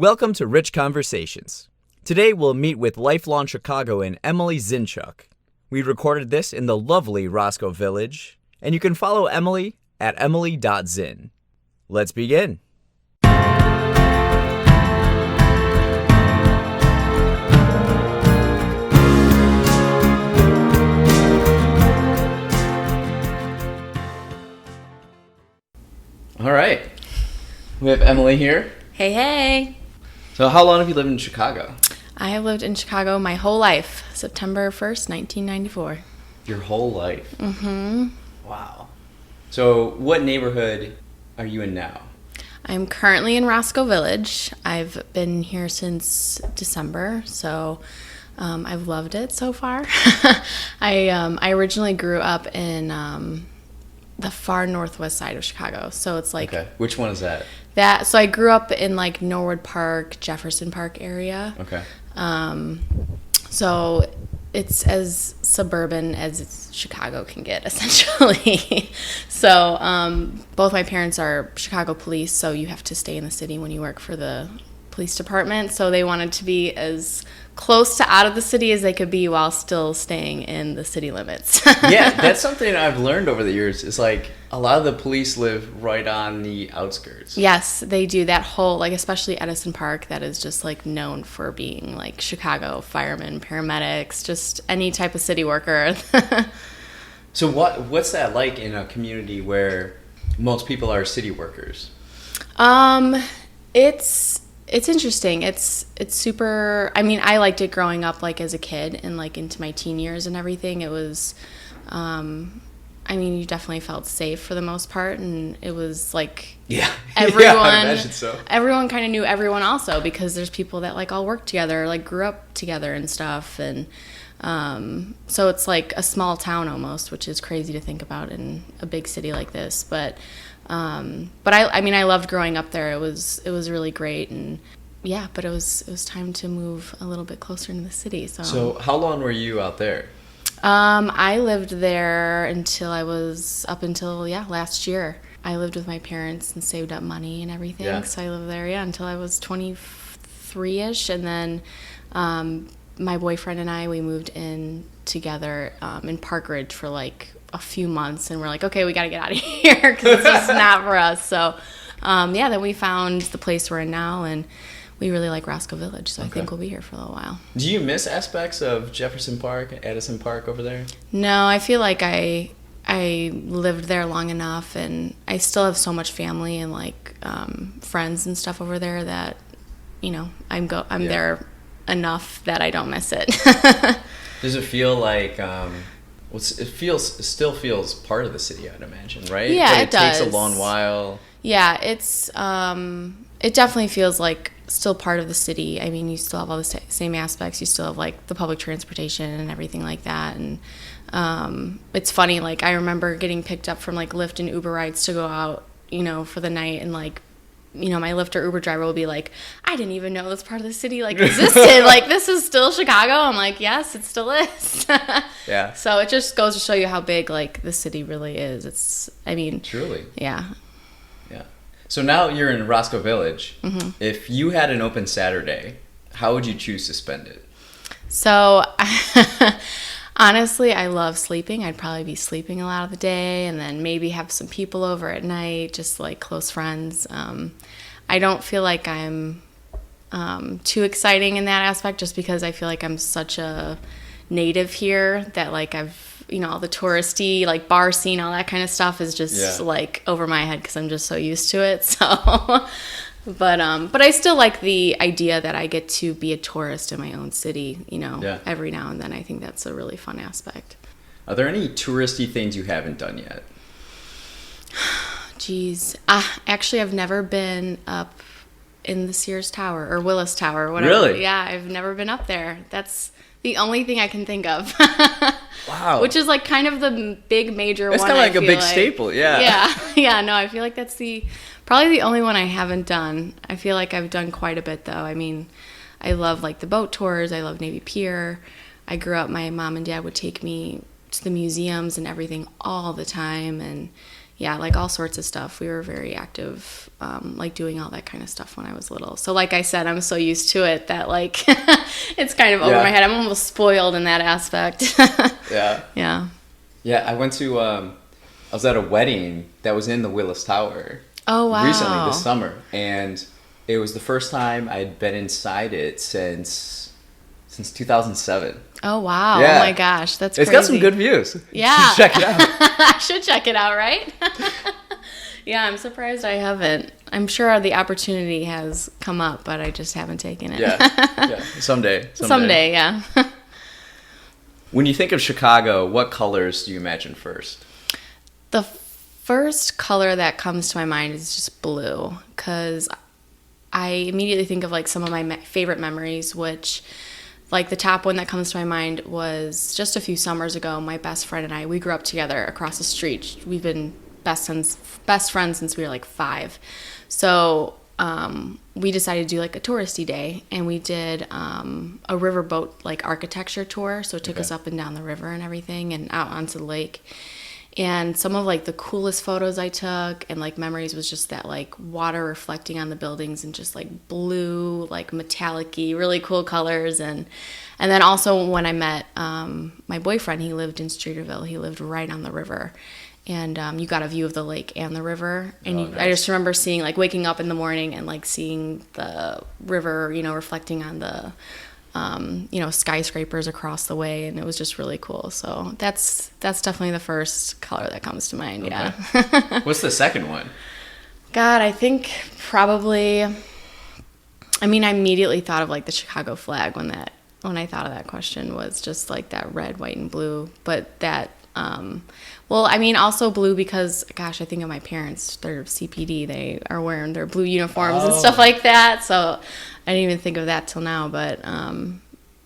Welcome to Rich Conversations. Today we'll meet with lifelong Chicagoan Emily Zinchuk. We recorded this in the lovely Roscoe Village, and you can follow Emily at emily.zin. Let's begin. All right. We have Emily here. Hey, hey. So how long have you lived in Chicago? I have lived in Chicago my whole life, September 1st, 1994. Your whole life? Mm-hmm. Wow. So what neighborhood are you in now? I'm currently in Roscoe Village. I've been here since December, so I've loved it so far. I originally grew up in the far northwest side of Chicago, so it's like... Okay. Which one is that? So I grew up in like Norwood Park, Jefferson Park area. Okay. So it's as suburban as Chicago can get, essentially. So both my parents are Chicago police, so you have to stay in the city when you work for the police department. So they wanted to be as close to out of the city as they could be while still staying in the city limits. Yeah, that's something I've learned over the years. It's like a lot of the police live right on the outskirts. Yes, they do. That whole, like, especially Edison Park, that is just like known for being like Chicago firemen, paramedics, just any type of city worker. So what's that like in a community where most people are city workers? It's interesting. It's super, I mean, I liked it growing up, like, as a kid and, like, into my teen years and everything. It was, I mean, you definitely felt safe for the most part, and it was, like, Yeah. everyone, Yeah, I imagine so. Everyone kind of knew everyone also, because there's people that, like, all work together, like, grew up together and stuff, and so it's, like, a small town almost, which is crazy to think about in a big city like this, but I mean, I loved growing up there. It was really great, and yeah, but it was time to move a little bit closer into the city. So how long were you out there? I lived there until last year. I lived with my parents and saved up money and everything. Yeah. So I lived there, until I was 23-ish, and then my boyfriend and I, we moved in together in Park Ridge for like a few months, and we're like, okay, we got to get out of here because it's just not for us. So then we found the place we're in now, and we really like Roscoe Village, so okay. I think we'll be here for a little while. Do you miss aspects of Jefferson Park, Edison Park over there? No, I feel like I lived there long enough, and I still have so much family and like friends and stuff over there that, you know, I'm there enough that I don't miss it. Does it feel like it still feels part of the city, I'd imagine, right? Yeah, but it does. Takes a long while. Yeah, it's it definitely feels like still part of the city. I mean, you still have all the same aspects. You still have like the public transportation and everything like that. And it's funny, like I remember getting picked up from like Lyft and Uber rides to go out, you know, for the night, and like, you know, my Lyft or Uber driver will be like, I didn't even know this part of the city like existed. Like, this is still Chicago. I'm like, yes, it still is. Yeah. So it just goes to show you how big like the city really is. Truly. Yeah. Yeah. So now you're in Roscoe Village. Mm-hmm. If you had an open Saturday, how would you choose to spend it? So honestly, I love sleeping. I'd probably be sleeping a lot of the day, and then maybe have some people over at night, just like close friends. I don't feel like I'm too exciting in that aspect, just because I feel like I'm such a native here that like I've, you know, all the touristy like bar scene, all that kind of stuff is just like over my head because I'm just so used to it. So but I still like the idea that I get to be a tourist in my own city, you know, every now and then. I think that's a really fun aspect. Are there any touristy things you haven't done yet? Geez. Actually, I've never been up in the Sears Tower or Willis Tower or whatever. Really? Yeah, I've never been up there. That's the only thing I can think of. Wow. Which is like kind of the big major one. It's kind of like a big staple, yeah. Yeah, no, I feel like that's probably the only one I haven't done. I feel like I've done quite a bit, though. I mean, I love like the boat tours. I love Navy Pier. I grew up, my mom and dad would take me to the museums and everything all the time, and yeah, like all sorts of stuff. We were very active, like doing all that kind of stuff when I was little. So like I said, I'm so used to it that like it's kind of over my head. I'm almost spoiled in that aspect. Yeah. Yeah. Yeah, I went to, I was at a wedding that was in the Willis Tower. Oh, wow. Recently, this summer. And it was the first time I had been inside it since 2007. Oh, wow. Yeah. Oh, my gosh. That's crazy. It's got some good views. Yeah. Check it out. I should check it out, right? Yeah, I'm surprised I haven't. I'm sure the opportunity has come up, but I just haven't taken it. Yeah. Someday. Someday, yeah. When you think of Chicago, what colors do you imagine first? The first color that comes to my mind is just blue, because I immediately think of like some of my favorite memories, which like the top one that comes to my mind was just a few summers ago. My best friend and I, we grew up together across the street. We've been best friends since we were like 5. So we decided to do like a touristy day, and we did a riverboat like architecture tour. So it took us up and down the river and everything and out onto the lake. And some of like the coolest photos I took and like memories was just that like water reflecting on the buildings and just like blue, like metallic-y, really cool colors. And then also when I met my boyfriend, he lived in Streeterville. He lived right on the river. And you got a view of the lake and the river. And nice. I just remember seeing, like, waking up in the morning and, like, seeing the river, you know, reflecting on the, you know, skyscrapers across the way. And it was just really cool. So that's definitely the first color that comes to mind, yeah. What's the second one? God, I think probably, I mean, I immediately thought of, like, the Chicago flag when I thought of that question, was just, like, that red, white, and blue. But that... well, I mean, also blue because, gosh, I think of my parents. They're CPD. They are wearing their blue uniforms and stuff like that. So I didn't even think of that till now. But,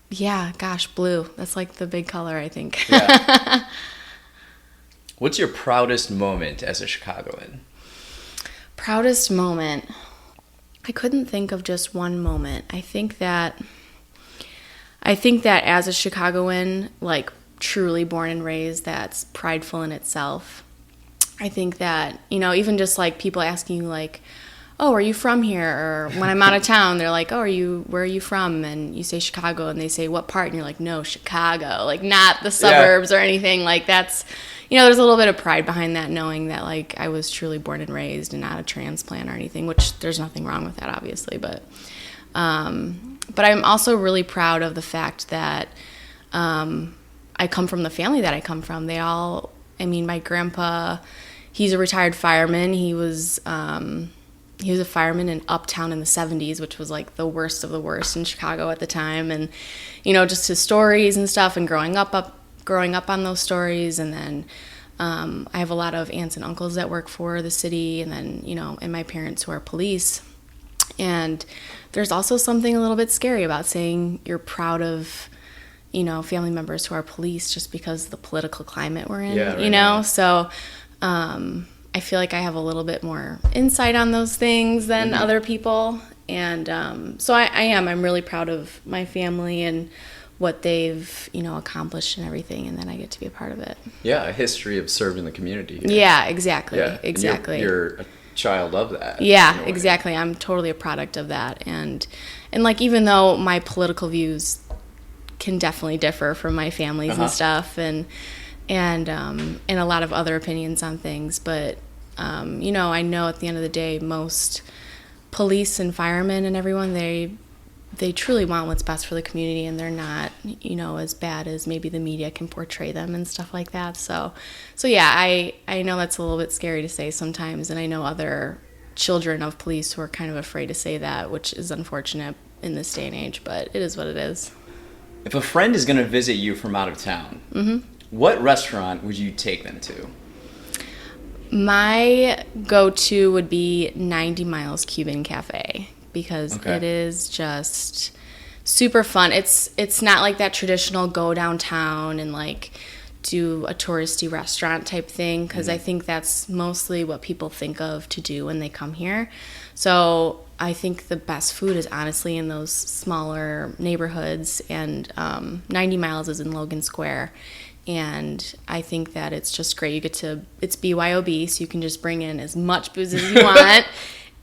yeah, gosh, blue. That's like the big color, I think. Yeah. What's your proudest moment as a Chicagoan? Proudest moment. I couldn't think of just one moment. I think that as a Chicagoan, like, truly born and raised, that's prideful in itself. I think that, you know, even just like people asking you like, oh, are you from here? Or when I'm out of town, they're like, oh, where are you from? And you say Chicago, and they say, what part? And you're like, no, Chicago, like not the suburbs or anything. Like that's, you know, there's a little bit of pride behind that, knowing that like I was truly born and raised and not a transplant or anything, which there's nothing wrong with that, obviously. But I'm also really proud of the fact that, I come from the family that I come from. They all, I mean, my grandpa, he's a retired fireman. He was a fireman in Uptown in the 70s, which was like the worst of the worst in Chicago at the time. And, you know, just his stories and stuff, and growing up on those stories. And then I have a lot of aunts and uncles that work for the city, and then, you know, and my parents who are police. And there's also something a little bit scary about saying you're proud of, you know, family members who are police, just because of the political climate we're in, you know? So I feel like I have a little bit more insight on those things than other people. And so I'm really proud of my family and what they've, you know, accomplished and everything. And then I get to be a part of it. Yeah, a history of serving the community here. Yeah, exactly. Yeah. Exactly. You're a child of that. Yeah, exactly. I'm totally a product of that. And like, even though my political views can definitely differ from my family's and stuff, and a lot of other opinions on things, but you know, I know at the end of the day, most police and firemen and everyone, they truly want what's best for the community, and they're not, you know, as bad as maybe the media can portray them and stuff like that. So yeah, I know that's a little bit scary to say sometimes, and I know other children of police who are kind of afraid to say that, which is unfortunate in this day and age, but it is what it is. If a friend is going to visit you from out of town, what restaurant would you take them to? My go-to would be 90 Miles Cuban Cafe, because it is just super fun. It's not like that traditional go downtown and like do a touristy restaurant type thing, because I think that's mostly what people think of to do when they come here. So I think the best food is honestly in those smaller neighborhoods, and 90 Miles is in Logan Square, And I think that it's just great. It's BYOB, so you can just bring in as much booze as you want.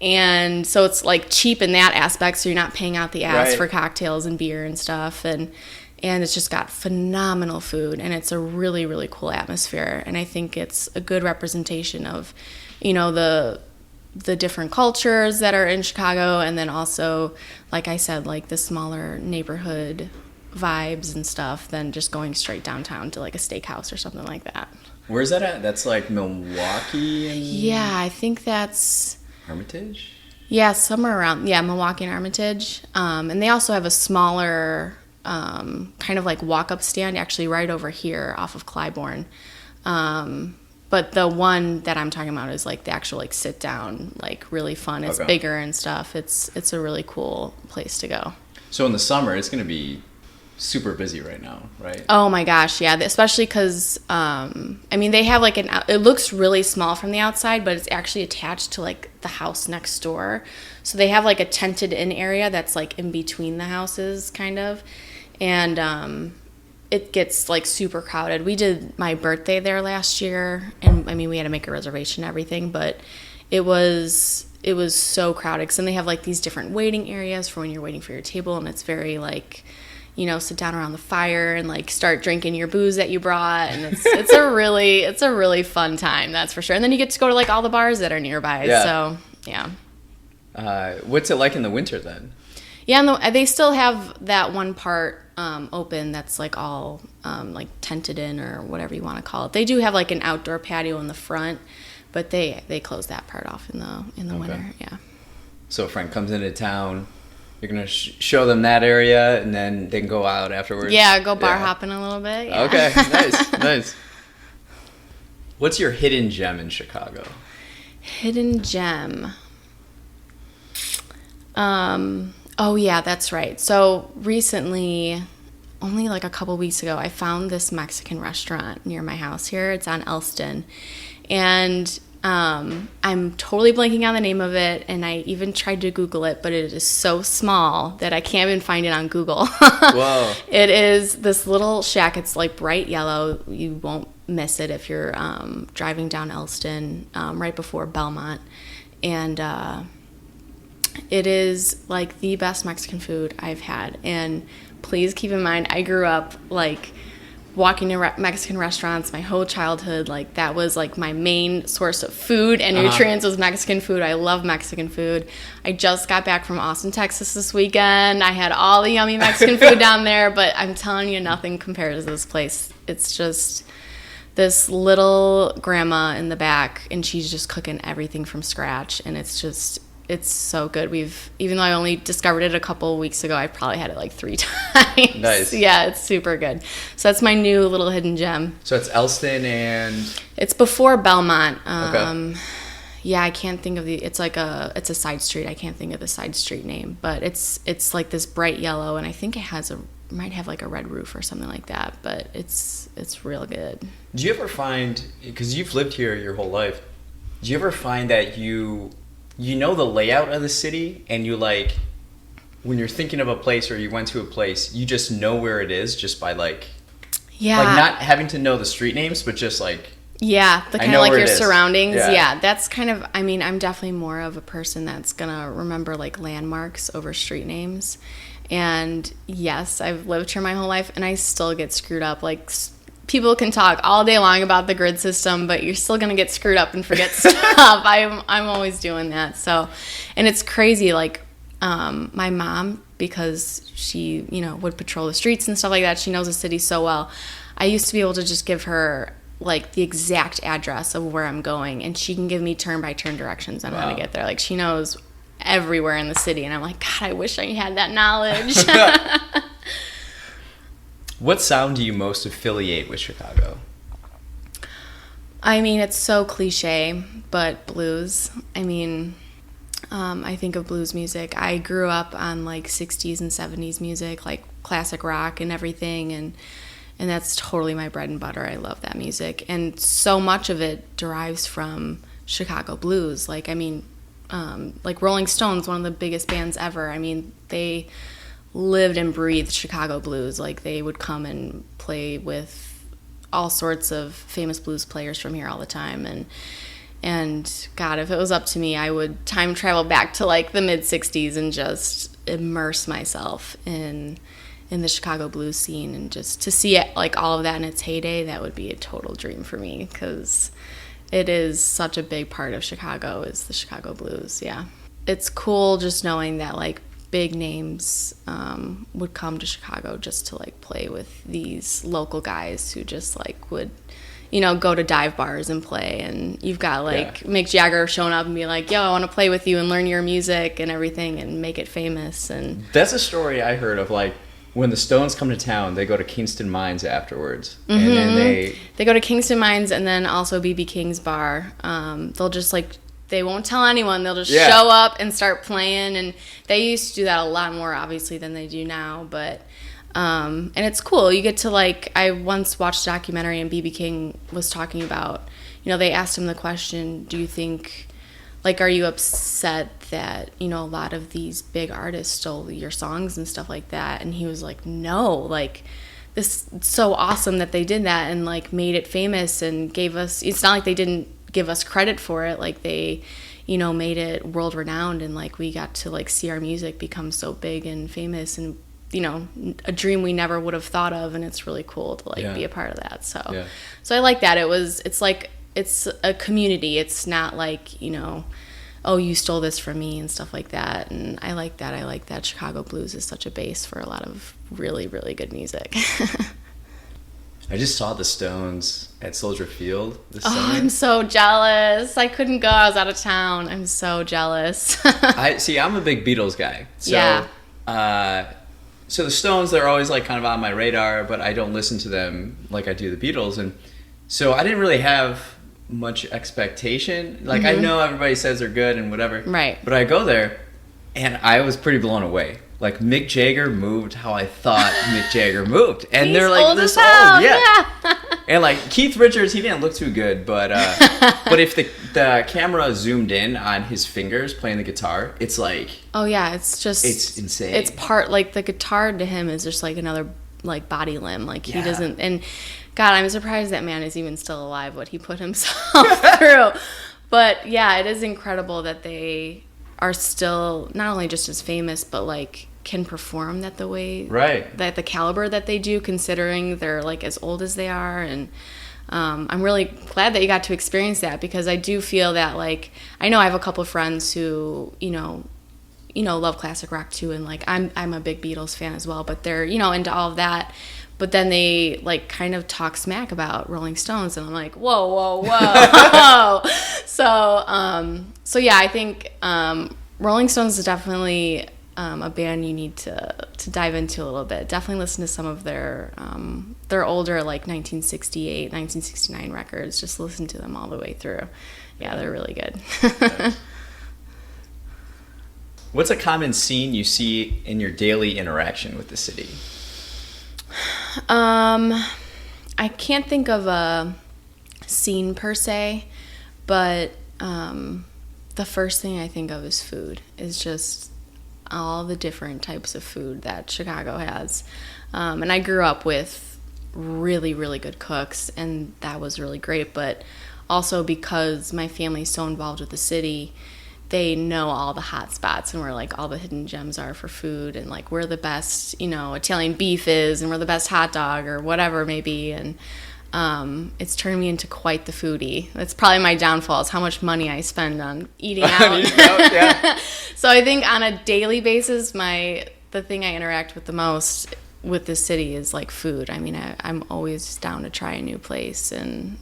And so it's like cheap in that aspect, so you're not paying out the ass for cocktails and beer and stuff. And it's just got phenomenal food, and it's a really, really cool atmosphere. And I think it's a good representation of, the different cultures that are in Chicago, and then also, like I said, like the smaller neighborhood vibes and stuff than just going straight downtown to like a steakhouse or something like that. Where's that at? That's like Milwaukee and... Yeah, I think that's... Armitage? Yeah, somewhere around, Milwaukee and Armitage. And they also have a smaller kind of like walk-up stand actually right over here off of Clybourne. But the one that I'm talking about is like the actual like sit down, like really fun. It's bigger and stuff. It's a really cool place to go. So in the summer, it's going to be super busy right now, right? Oh my gosh, yeah. Especially because, they have like it looks really small from the outside, but it's actually attached to like the house next door. So they have like a tented in area that's like in between the houses kind of. And, it gets like super crowded. We did my birthday there last year, and we had to make a reservation and everything, but it was so crowded. Because then they have like these different waiting areas for when you're waiting for your table, and it's very like, sit down around the fire and like start drinking your booze that you brought, and it's a really fun time, that's for sure. And then you get to go to like all the bars that are nearby. Yeah. So yeah. What's it like in the winter then? Yeah, and they still have that one part open that's like all like tented in or whatever you want to call it. They do have like an outdoor patio in the front, but they close that part off in the winter. Yeah. So a friend comes into town, you're gonna show them that area, and then they can go out afterwards. Yeah, go bar hopping a little bit. Yeah. Okay, nice. What's your hidden gem in Chicago? Hidden gem. Oh, yeah, that's right. So recently, only like a couple weeks ago, I found this Mexican restaurant near my house here. It's on Elston. And I'm totally blanking on the name of it, and I even tried to Google it, but it is so small that I can't even find it on Google. Whoa. It is this little shack. It's like bright yellow. You won't miss it if you're driving down Elston right before Belmont. And it is like the best Mexican food I've had. And please keep in mind, I grew up like walking to Mexican restaurants my whole childhood. Like that was like my main source of food and nutrients was Mexican food. I love Mexican food. I just got back from Austin, Texas this weekend. I had all the yummy Mexican food down there, but I'm telling you, nothing compares to this place. It's just this little grandma in the back, and she's just cooking everything from scratch, and it's so good. Even though I only discovered it a couple weeks ago, I probably had it like 3 times. Nice. Yeah, it's super good. So that's my new little hidden gem. So it's Elston and... It's before Belmont. Okay. Yeah, I can't think of it's a side street. I can't think of the side street name, but it's like this bright yellow, and I think it might have like a red roof or something like that, but it's real good. Do you ever find, because you've lived here your whole life, do you ever find that you know the layout of the city, and you like, when you're thinking of a place or you went to a place, you just know where it is just by like not having to know the street names, but just like, yeah, the kind of like your surroundings. Yeah, that's kind of, I'm definitely more of a person that's gonna remember like landmarks over street names. And yes, I've lived here my whole life, and I still get screwed up. Like, people can talk all day long about the grid system, but you're still gonna get screwed up and forget stuff. I'm always doing that. So, and it's crazy. Like, my mom, because she would patrol the streets and stuff like that. She knows the city so well. I used to be able to just give her like the exact address of where I'm going, and she can give me turn by turn directions on how to get there. Like, she knows everywhere in the city, and I'm like, God, I wish I had that knowledge. What sound do you most affiliate with Chicago? It's so cliche, but blues. I think of blues music. I grew up on like 60s and 70s music, like classic rock and everything, and that's totally my bread and butter. I love that music, and so much of it derives from Chicago blues. Like, like Rolling Stones, one of the biggest bands ever. They lived and breathed Chicago blues. Like, they would come and play with all sorts of famous blues players from here all the time. And God, if it was up to me, I would time travel back to like the mid-'60s and just immerse myself in the Chicago blues scene, and just to see it, like all of that in its heyday. That would be a total dream for me, because it is such a big part of Chicago, is the Chicago blues. Yeah, it's cool just knowing that like big names would come to Chicago just to like play with these local guys who just like would, you know, go to dive bars and play. And you've got like Mick Jagger showing up and be like, yo, I want to play with you and learn your music and everything and make it famous. And that's a story I heard of, like, when the Stones come to town, they go to Kingston Mines afterwards. And then they go to Kingston Mines, and then also B.B. King's bar. They'll just like, they won't tell anyone. They'll just show up and start playing. And they used to do that a lot more, obviously, than they do now. But and it's cool. You get to like, I once watched a documentary, and B.B. King was talking about, you know, they asked him the question, do you think, like, are you upset that, you know, a lot of these big artists stole your songs and stuff like that? And he was like, no, like, this is so awesome that they did that and like made it famous and gave us, it's not like they didn't give us credit for it. Like, they, you know, made it world renowned, and like we got to like see our music become so big and famous, and, you know, a dream we never would have thought of. And it's really cool to like be a part of that. So I like that. It's like, it's a community. It's not like, you know, oh, you stole this from me and stuff like that. And I like that. I like that Chicago blues is such a base for a lot of really, really good music. I just saw the Stones at Soldier Field this summer. I'm so jealous. I couldn't go. I was out of town. I'm so jealous. I'm a big Beatles guy. So, so the Stones, they're always like kind of on my radar, but I don't listen to them like I do the Beatles. And so I didn't really have much expectation. Like, I know everybody says they're good and whatever. Right. But I go there, and I was pretty blown away. Like, Mick Jagger moved how I thought Mick Jagger moved. And He's they're like old this as hell. old. Yeah. And like Keith Richards, he didn't look too good, but but if the camera zoomed in on his fingers playing the guitar, it's like, oh yeah, it's insane. It's part, like, the guitar to him is just like another like body limb. Like, he doesn't, and God, I'm surprised that man is even still alive, what he put himself through. But yeah, it is incredible that they are still not only just as famous, but like can perform that the way, that the caliber that they do, considering they're like as old as they are. And I'm really glad that you got to experience that, because I do feel that, like, I know I have a couple of friends who, you know, love classic rock too, and like I'm a big Beatles fan as well, but they're, you know, into all of that. But then they like kind of talk smack about Rolling Stones, and I'm like, whoa. So yeah, I think Rolling Stones is definitely a band you need to dive into a little bit. Definitely listen to some of their older, like 1968, 1969 records. Just listen to them all the way through. Yeah, they're really good. What's a common scene you see in your daily interaction with the city? I can't think of a scene per se, but the first thing I think of is food. Is just all the different types of food that Chicago has. And I grew up with really, really good cooks, and that was really great. But also because my family's so involved with the city, they know all the hot spots and where like all the hidden gems are for food, and like where the best, you know, Italian beef is, and where the best hot dog or whatever it may be. And it's turned me into quite the foodie. That's probably my downfall, is how much money I spend on eating out. So I think on a daily basis, the thing I interact with the most with this city is like food. I mean, I'm always down to try a new place and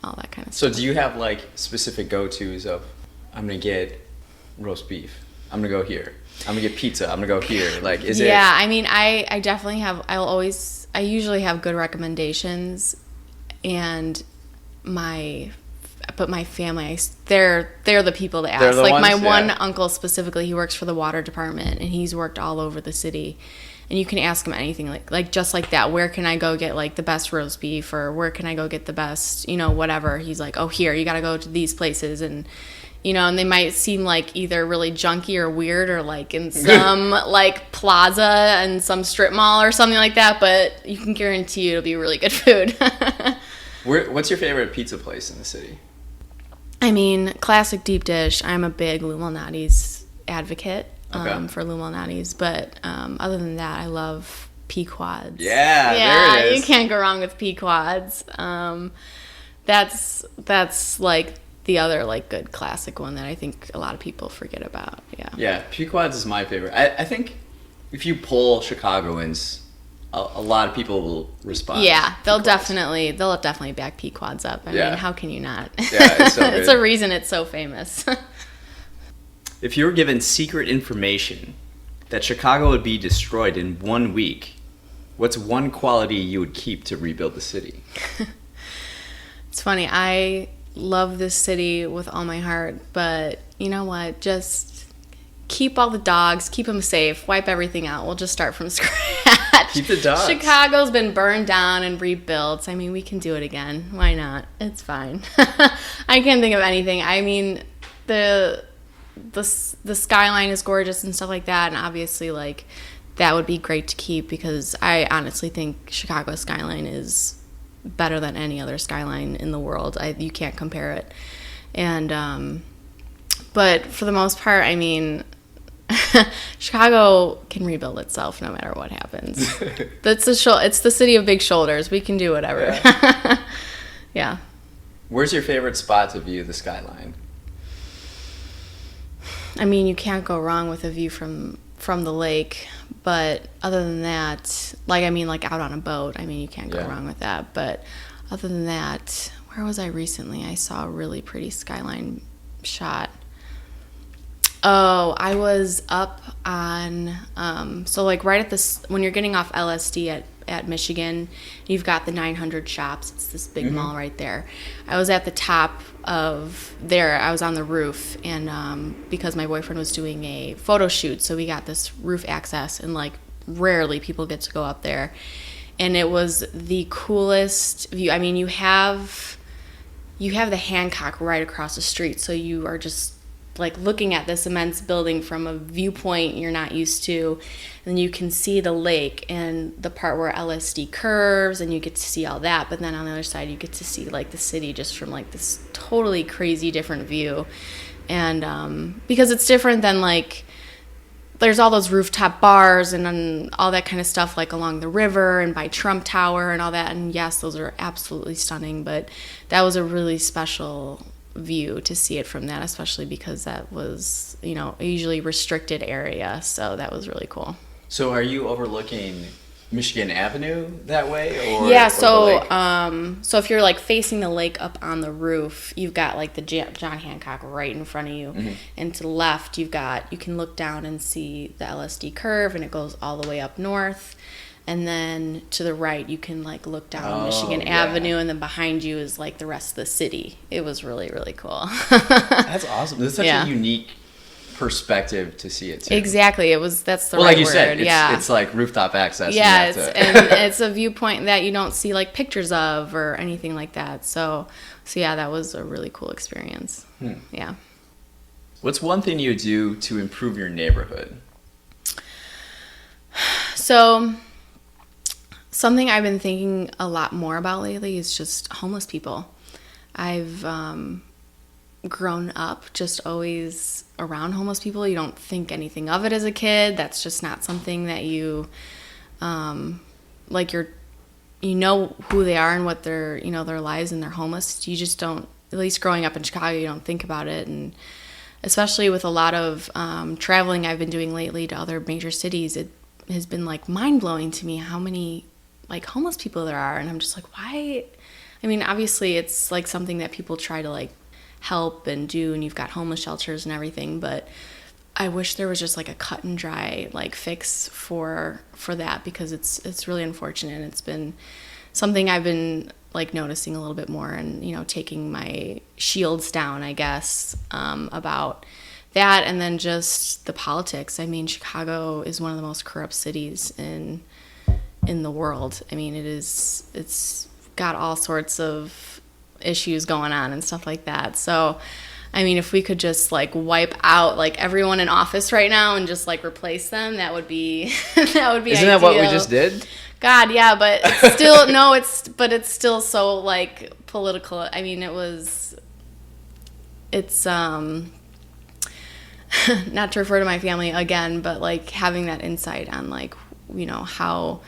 all that kind of stuff. So do you have like specific go-tos of, I'm gonna get roast beef, I'm gonna go here, I'm gonna get pizza, I'm gonna go here? Like, is it? Yeah, I mean, I definitely have. I usually have good recommendations, and my family, they're the people to ask. Like, my one uncle specifically, he works for the water department, and he's worked all over the city. And you can ask him anything, like just like that. Where can I go get like the best roast beef, or where can I go get the best, you know, whatever. He's like, oh, here, you got to go to these places, and and they might seem like either really junky or weird or like in some like plaza and some strip mall or something like that, but you can guarantee it'll be really good food. What's your favorite pizza place in the city? I mean, classic deep dish. I'm a big Lou Malnati's advocate for Lou Malnati's, but other than that, I love Pequod's. Yeah, there it is. You can't go wrong with Pequod's. That's like the other like good classic one that I think a lot of people forget about. Yeah, Pequod's is my favorite. I think if you poll Chicagoans, a lot of people will respond. Yeah, they'll definitely back Pequod's up. I mean, how can you not? Yeah, it's so good. It's a reason it's so famous. If you were given secret information that Chicago would be destroyed in 1 week, what's one quality you would keep to rebuild the city? It's funny. I love this city with all my heart, but you know what? Just keep all the dogs, keep them safe, wipe everything out. We'll just start from scratch. Keep the dogs. Chicago's been burned down and rebuilt. I mean, we can do it again. Why not? It's fine. I can't think of anything. I mean, the skyline is gorgeous and stuff like that, and obviously like that would be great to keep because I honestly think Chicago's skyline is better than any other skyline in the world. You can't compare it. And but for the most part, I mean, Chicago can rebuild itself no matter what happens. It's the city of big shoulders. We can do whatever. Yeah. Where's your favorite spot to view the skyline? I mean, you can't go wrong with a view from the lake, but other than that, like out on a boat, I mean, you can't go wrong with that. But other than that, where was I recently? I saw a really pretty skyline shot. Oh, I was up on so like right at this when you're getting off LSD at Michigan, you've got the 900 shops. It's this big mall right there. I was at the top of there. I was on the roof, and because my boyfriend was doing a photo shoot, so we got this roof access, and like rarely people get to go up there. And it was the coolest view. I mean, you have the Hancock right across the street, so you are just like looking at this immense building from a viewpoint you're not used to, and you can see the lake and the part where LSD curves, and you get to see all that. But then on the other side, you get to see like the city just from like this totally crazy different view. And because it's different than like there's all those rooftop bars and all that kind of stuff like along the river and by Trump Tower and all that. And yes, those are absolutely stunning, but that was a really special view to see it from that, especially because that was, a usually restricted area. So that was really cool. So are you overlooking Michigan Avenue that way? Or, yeah, or so if you're like facing the lake up on the roof, you've got like the John Hancock right in front of you. Mm-hmm. And to the left, you can look down and see the LSD curve, and it goes all the way up north. And then to the right, you can like look down Michigan Avenue, and then behind you is like the rest of the city. It was really, really cool. That's awesome. That's such a unique perspective to see it too. Exactly. That's the right word. Like you said, it's like rooftop access. Yeah, and it's a viewpoint that you don't see like pictures of or anything like that. So yeah, that was a really cool experience. Yeah. What's one thing you do to improve your neighborhood? So something I've been thinking a lot more about lately is just homeless people. I've grown up just always around homeless people. You don't think anything of it as a kid. That's just not something that you who they are and what their lives, and they're homeless. You just don't, at least growing up in Chicago, you don't think about it. And especially with a lot of traveling I've been doing lately to other major cities, it has been like mind-blowing to me how many like homeless people there are. And I'm just like, why? I mean, obviously it's like something that people try to like help and do, and you've got homeless shelters and everything, but I wish there was just like a cut and dry like fix for that, because it's really unfortunate. And it's been something I've been like noticing a little bit more, and taking my shields down, I guess, about that. And then just the politics. I mean, Chicago is one of the most corrupt cities in the world. I mean, it's got all sorts of issues going on and stuff like that. So I mean, if we could just like wipe out like everyone in office right now and just like replace them, that would be that would be Isn't ideal. that what we just did? God, yeah, but it's still no, but it's still so like political. I mean, it's not to refer to my family again, but like having that insight on like, you know, how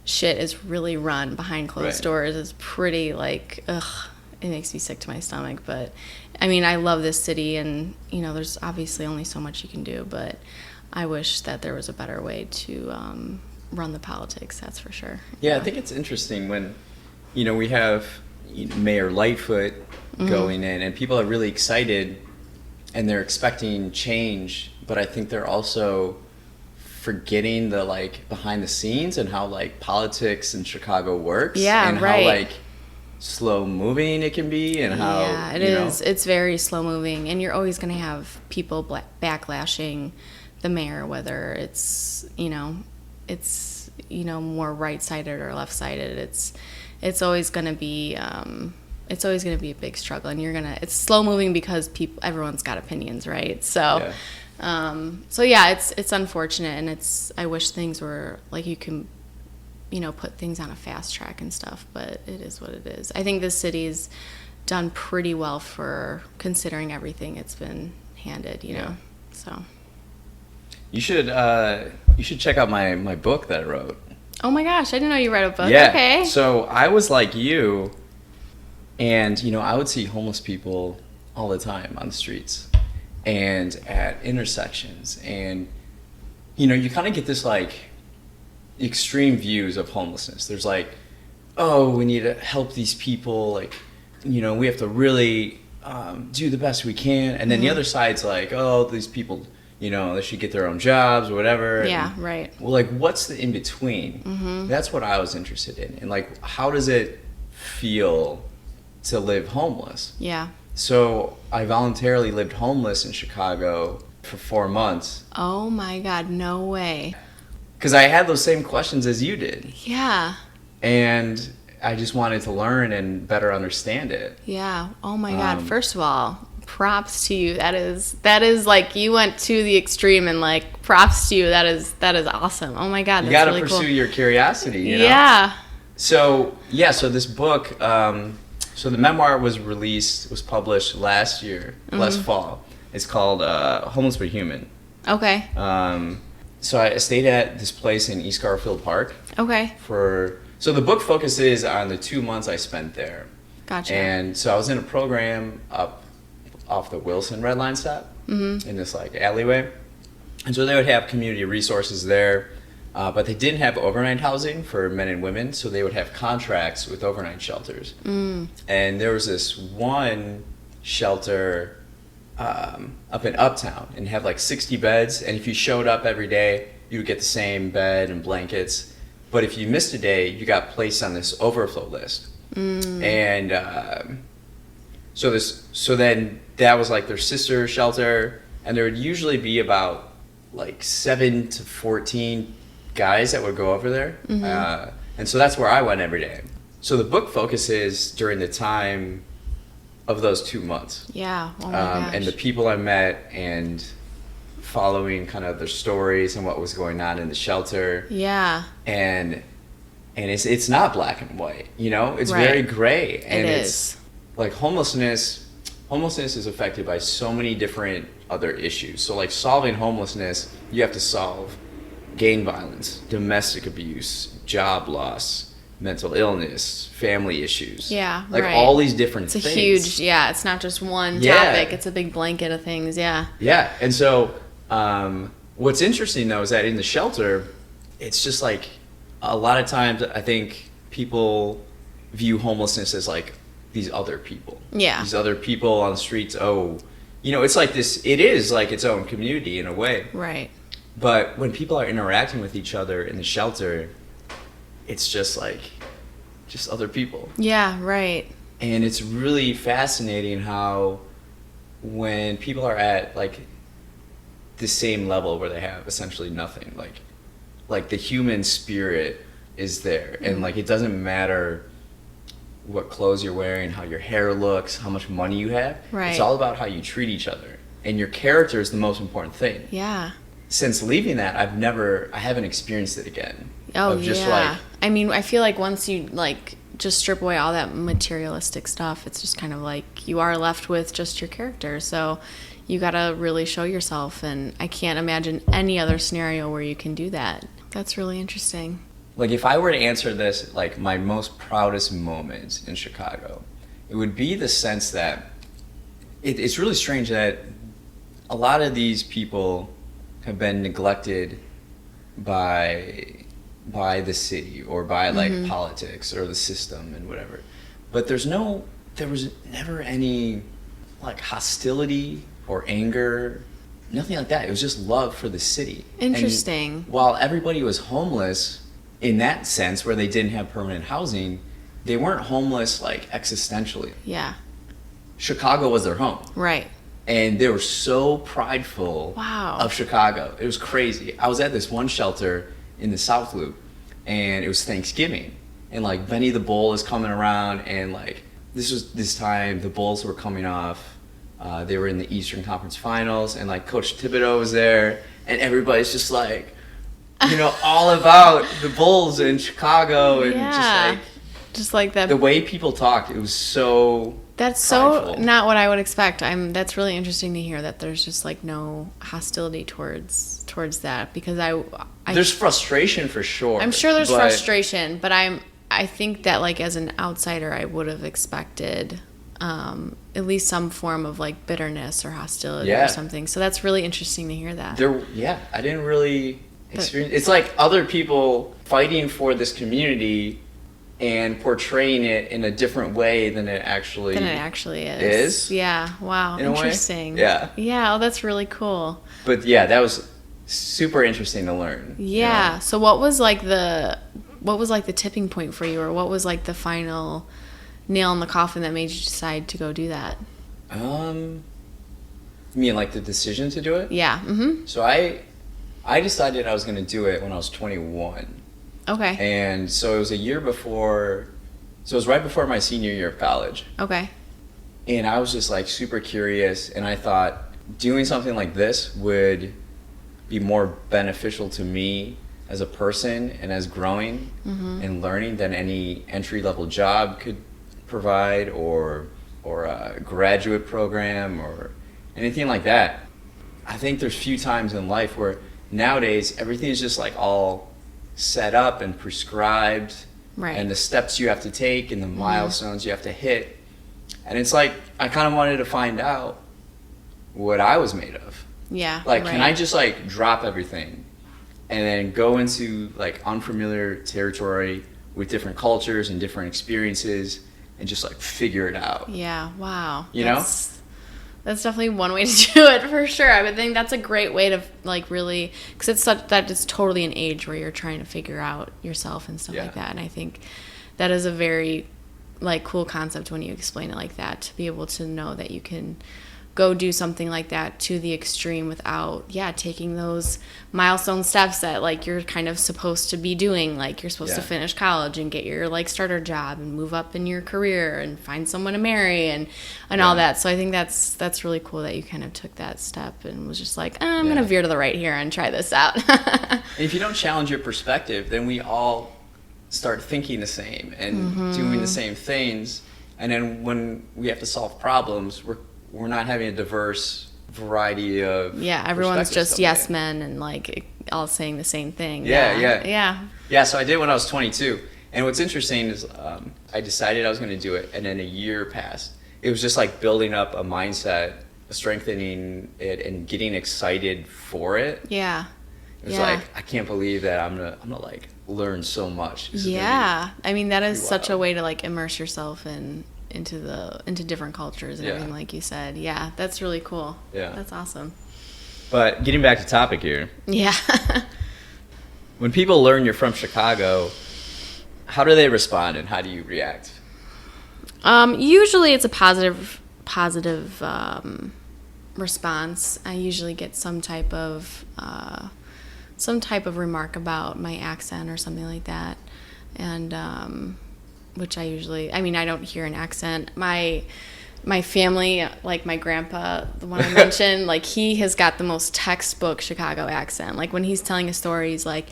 shit is really run behind closed doors is pretty like, ugh, it makes me sick to my stomach. But I mean, I love this city, and you know, there's obviously only so much you can do, but I wish that there was a better way to run the politics, that's for sure. Yeah, I think it's interesting when, you know, we have Mayor Lightfoot going in, and people are really excited and they're expecting change, but I think they're also forgetting the like behind the scenes and how like politics in Chicago works, and how like slow moving it can be, and how it is. It's very slow moving, and you're always going to have people backlashing the mayor, whether it's more right-sided or left-sided. It's always going to be a big struggle, and it's slow moving because everyone's got opinions, right? So it's unfortunate, and I wish things were like you can, you know, put things on a fast track and stuff, but it is what it is. I think this city's done pretty well for considering everything it's been handed, you know. So you should check out my book that I wrote. Oh my gosh, I didn't know you read a book. Yeah. Okay. So I was like you, and you know, I would see homeless people all the time on the streets and at intersections, and you know, you kind of get this like extreme views of homelessness. There's like, oh, we need to help these people, like, you know, we have to really do the best we can, and then the other side's like, oh, these people, you know, they should get their own jobs or whatever. Yeah, and, right. well, like, what's the in between? That's what I was interested in, and like, how does it feel to live homeless? Yeah. So I voluntarily lived homeless in Chicago for 4 months. Oh my God, no way. Because I had those same questions as you did. Yeah. And I just wanted to learn and better understand it. Yeah. Oh my God. First of all, props to you. That is like you went to the extreme, and like props to you. That is awesome. Oh my God. That's you got to really pursue cool. your curiosity, you know? Yeah. So this book, so the memoir was published last fall. It's called Homeless But Human. Okay. So I stayed at this place in East Garfield Park. Okay. So the book focuses on the 2 months I spent there. Gotcha. And so I was in a program up off the Wilson Red Line stop in this like alleyway. And so they would have community resources there, but they didn't have overnight housing for men and women, so they would have contracts with overnight shelters. And there was this one shelter up in Uptown, and have like 60 beds, and if you showed up every day, you would get the same bed and blankets. But if you missed a day, you got placed on this overflow list. And so then that was like their sister shelter, and there would usually be about like 7 to 14 guys that would go over there. And so that's where I went every day. So the book focuses during the time of those 2 months. Yeah. Oh my gosh. And the people I met, and following kind of their stories and what was going on in the shelter. Yeah. And it's not black and white, you know? It's Right. very gray. And It's like homelessness is affected by so many different other issues. So like solving homelessness, you have to solve gang violence, domestic abuse, job loss, mental illness, family issues. Yeah, like right. all these different It's things. a huge, it's not just one Yeah. topic. It's a big blanket of things, yeah. Yeah, and so what's interesting though is that in the shelter, it's just like a lot of times I think people view homelessness as like these other people. Yeah. These other people on the streets. Oh, you know, it's like this. It is like its own community in a way. Right. But when people are interacting with each other in the shelter, it's just like just other people. Yeah, right. And it's really fascinating how when people are at like the same level where they have essentially nothing, like the human spirit is there, and like it doesn't matter what clothes you're wearing, how your hair looks, how much money you have. Right. It's all about how you treat each other. And your character is the most important thing. Yeah. Since leaving that, I haven't experienced it again. Oh, of just yeah. like, I mean, I feel like once you, like, just strip away all that materialistic stuff, it's just kind of like you are left with just your character. So you got to really show yourself. And I can't imagine any other scenario where you can do that. That's really interesting. like if I were to answer this, like my most proudest moment in Chicago, it would be the sense that it's really strange that a lot of these people have been neglected by the city or by like politics or the system and whatever. But there was never any like hostility or anger, nothing like that. It was just love for the city. Interesting. And while everybody was homeless in that sense where they didn't have permanent housing, they weren't homeless like existentially. Yeah. Chicago was their home. Right. And they were so prideful Wow. of Chicago. It was crazy. I was at this one shelter in the South Loop, and it was Thanksgiving. And like Benny the Bull is coming around, and like this time the Bulls were coming off. They were in the Eastern Conference Finals, and like Coach Thibodeau was there, and everybody's just like, all about the Bulls in Chicago, and just like that. The way people talked, it was so. That's so not what I would expect. That's really interesting to hear that there's just like no hostility towards that, because there's frustration for sure. I'm sure there's frustration, but I think that like as an outsider I would have expected at least some form of like bitterness or hostility or something. So that's really interesting to hear that. I didn't really experience. It's like other people fighting for this community and portraying it in a different way than it actually is. Yeah. Wow. Interesting. Yeah. Yeah. Oh, that's really cool. But yeah, that was super interesting to learn. Yeah. So what was like the tipping point for you, or what was like the final nail in the coffin that made you decide to go do that? You mean like the decision to do it? Yeah. Mm-hmm. So I decided I was going to do it when I was 21. Okay. And so it was a year before, so it was right before my senior year of college. Okay. And I was just like super curious, and I thought doing something like this would be more beneficial to me as a person and as growing and learning than any entry-level job could provide, or a graduate program or anything like that. I think there's few times in life where nowadays everything is just like all set up and prescribed, right, and the steps you have to take and the milestones you have to hit. And it's like I kind of wanted to find out what I was made of. Yeah. Like, right. Can I just like drop everything and then go into like unfamiliar territory with different cultures and different experiences and just like figure it out? Yeah. Wow. You know? That's definitely one way to do it, for sure. I would think that's a great way to like really, because it's totally an age where you're trying to figure out yourself and stuff like that. And I think that is a very like cool concept when you explain it like that, to be able to know that you can go do something like that to the extreme without taking those milestone steps that like you're kind of supposed to be doing. Like you're supposed to finish college and get your like starter job and move up in your career and find someone to marry and all that. So I think that's really cool that you kind of took that step and was just like, I'm gonna veer to the right here and try this out. If you don't challenge your perspective, then we all start thinking the same and doing the same things, and then when we have to solve problems, we're not having a diverse variety of everyone's just yes men and like all saying the same thing. Yeah, so I did when I was 22, and what's interesting is I decided I was going to do it, and then a year passed. It was just like building up a mindset, strengthening it, and getting excited for it. It was like, I can't believe that I'm gonna like learn so much. I mean, that is such a way to like immerse yourself into different cultures and everything, like you said. Yeah, that's really cool. Yeah, that's awesome. But getting back to topic here. Yeah. When people learn you're from Chicago, how do they respond and how do you react? Usually it's a positive response. I usually get some type of remark about my accent or something like that, and which I usually, I mean, I don't hear an accent. My family, like my grandpa, the one I mentioned, like he has got the most textbook Chicago accent. Like when he's telling a story, he's like,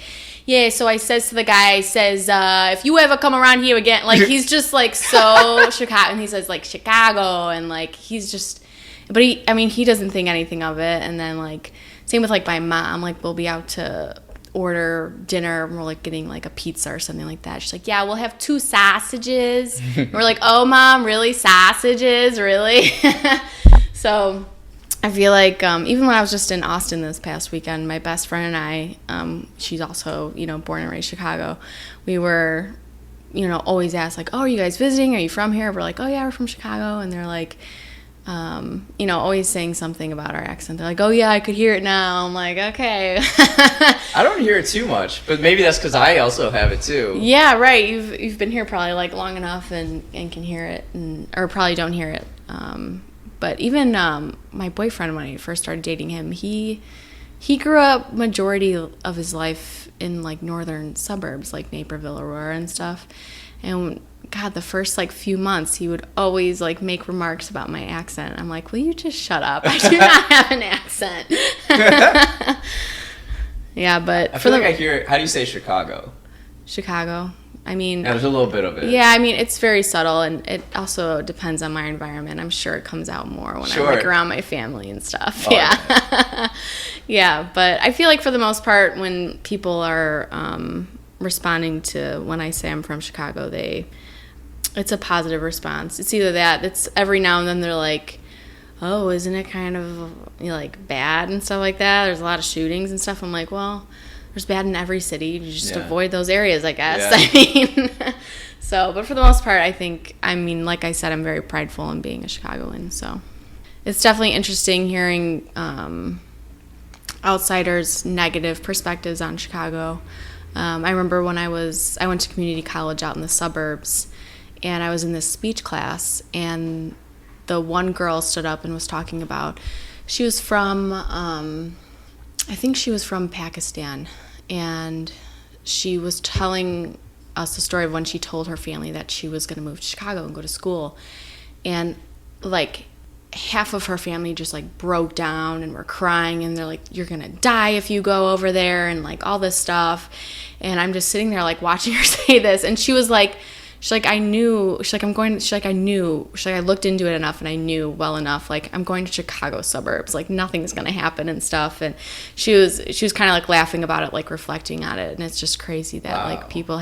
yeah, so I says to the guy, I says, if you ever come around here again, like he's just like so Chicago, and he says like Chicago, and like he's just, but he doesn't think anything of it. And then like, same with like my mom, like we'll be out to order dinner and we're like getting like a pizza or something like that. She's like, yeah, we'll have 2 sausages. And we're like, oh mom, really? Sausages? Really? So I feel like even when I was just in Austin this past weekend, my best friend and I, she's also, born and raised Chicago, we were, always asked like, oh, are you guys visiting? Are you from here? We're like, oh yeah, we're from Chicago. And they're like, always saying something about our accent. They're like, oh yeah, I could hear it now. I'm like, okay. I don't hear it too much, but maybe that's because I also have it too. Yeah, right. You've been here probably like long enough and can hear it, or probably don't hear it. But even my boyfriend, when I first started dating him, he grew up majority of his life in like northern suburbs, like Naperville, Aurora, and stuff. And God, the first like few months, he would always like make remarks about my accent. I'm like, will you just shut up? I do not have an accent. Yeah, but I feel like I hear it. How do you say Chicago? Chicago. I mean, yeah, there's a little bit of it. Yeah, I mean, it's very subtle, and it also depends on my environment. I'm sure it comes out more when I'm like around my family and stuff. Oh, yeah. Yeah, but I feel like for the most part, when people are responding to when I say I'm from Chicago, it's a positive response. It's either that, it's every now and then they're like, oh, isn't it kind of like bad and stuff like that? There's a lot of shootings and stuff. I'm like, well, there's bad in every city. You just avoid those areas, I guess. Yeah. I mean, so, but for the most part, like I said, I'm very prideful in being a Chicagoan. So it's definitely interesting hearing outsiders' negative perspectives on Chicago. I remember when I went to community college out in the suburbs, and I was in this speech class, and the one girl stood up and was talking about, she was from, I think she was from Pakistan, and she was telling us the story of when she told her family that she was going to move to Chicago and go to school, and like half of her family just like broke down and were crying, and they're like, you're gonna die if you go over there, and like all this stuff. And I'm just sitting there like watching her say this, and she was like, I knew, I looked into it enough and I knew well enough, like I'm going to Chicago suburbs, like nothing's gonna happen and stuff. And she was kind of like laughing about it, like reflecting on it. And it's just crazy that like people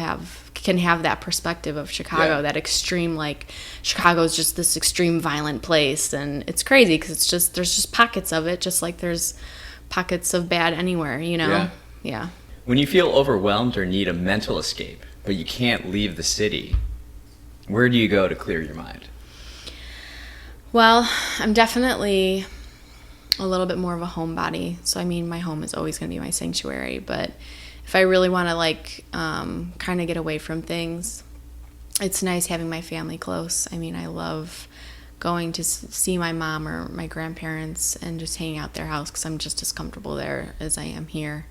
can have that perspective of Chicago, that extreme, like Chicago's just this extreme violent place. And it's crazy because there's just pockets of it, just like there's pockets of bad anywhere, Yeah. When you feel overwhelmed or need a mental escape, but you can't leave the city, where do you go to clear your mind? Well, I'm definitely a little bit more of a homebody. So, I mean, my home is always going to be my sanctuary. But if I really want to, like, kind of get away from things, it's nice having my family close. I mean, I love going to see my mom or my grandparents and just hanging out their house because I'm just as comfortable there as I am here.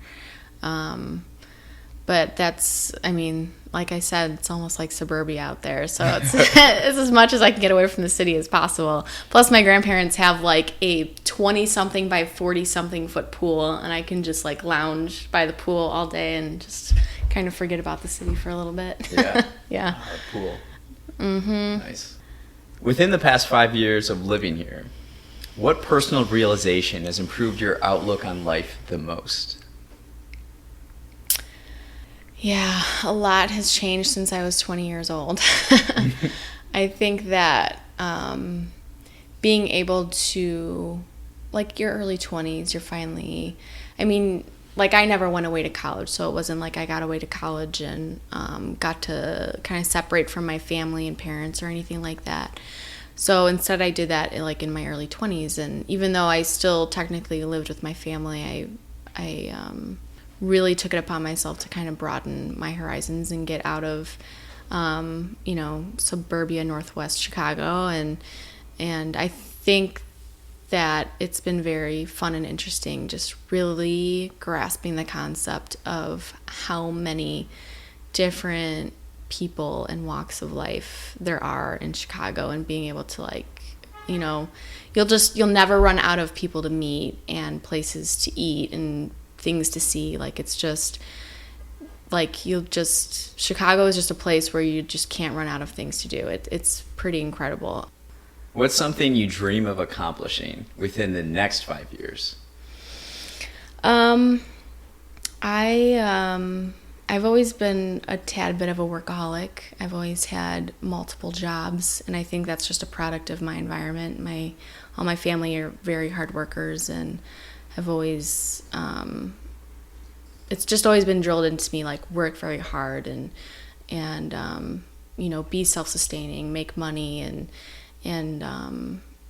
But that's, I mean, like I said, it's almost like suburbia out there. So it's, it's as much as I can get away from the city as possible. Plus my grandparents have like a 20-something by 40-something foot pool, and I can just like lounge by the pool all day and just kind of forget about the city for a little bit. Yeah. Yeah. Pool. Mm-hmm. Nice. Within the past 5 years of living here, what personal realization has improved your outlook on life the most? Yeah, a lot has changed since I was 20 years old. I think that being able to, like your early 20s, you're finally, I mean, like I never went away to college, so it wasn't like I got away to college and got to kind of separate from my family and parents or anything like that. So instead I did that like in my early 20s, and even though I still technically lived with my family, I really took it upon myself to kind of broaden my horizons and get out of, suburbia Northwest Chicago. And I think that it's been very fun and interesting just really grasping the concept of how many different people and walks of life there are in Chicago, and being able to like, you know, you'll never run out of people to meet and places to eat and things to see. Like, it's just like Chicago is just a place where you just can't run out of things to do. It's pretty incredible. What's something you dream of accomplishing within the next 5 years? I've always been a tad bit of a workaholic. I've always had multiple jobs, and I think that's just a product of my environment. All my family are very hard workers, and have always, it's just always been drilled into me, like, work very hard and you know, be self-sustaining, make money, and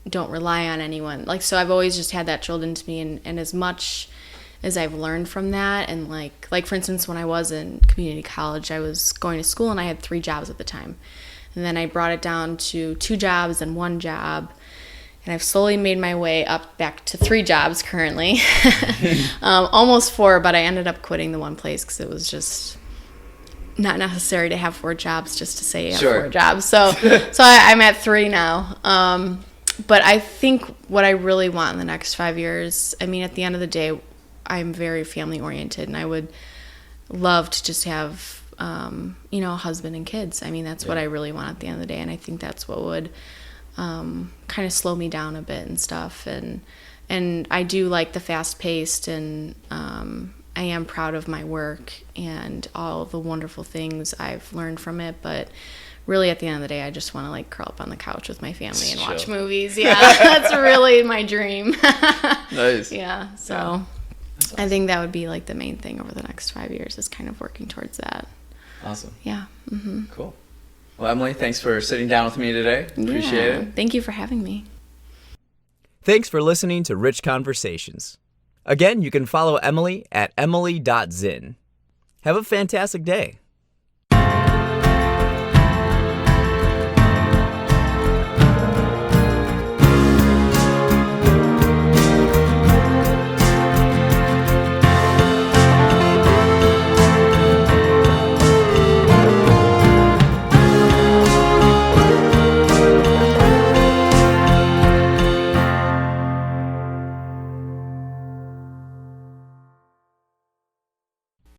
don't rely on anyone. Like, so I've always just had that drilled into me, and as much as I've learned from that, and like for instance, when I was in community college, I was going to school and I had 3 jobs at the time, and then I brought it down to 2 jobs and 1 job, and I've slowly made my way up back to 3 jobs currently. Almost 4, but I ended up quitting the one place because it was just not necessary to have 4 jobs just to say you have 4 jobs. So I'm at 3 now. But I think what I really want in the next 5 years, I mean, at the end of the day, I'm very family oriented, and I would love to just have, you know, a husband and kids. I mean, that's what I really want at the end of the day. And I think that's what would kind of slow me down a bit and stuff. And I do like the fast paced, and I am proud of my work and all the wonderful things I've learned from it. But really, at the end of the day, I just want to like curl up on the couch with my family and watch movies. Yeah, that's really my dream. Nice. Yeah, so. Yeah. Awesome. I think that would be like the main thing over the next 5 years, is kind of working towards that. Awesome. Yeah. Mm-hmm. Cool. Well, Emily, thanks for sitting down with me today. Appreciate it. Thank you for having me. Thanks for listening to Rich Conversations. Again, you can follow Emily at emily.zin. Have a fantastic day.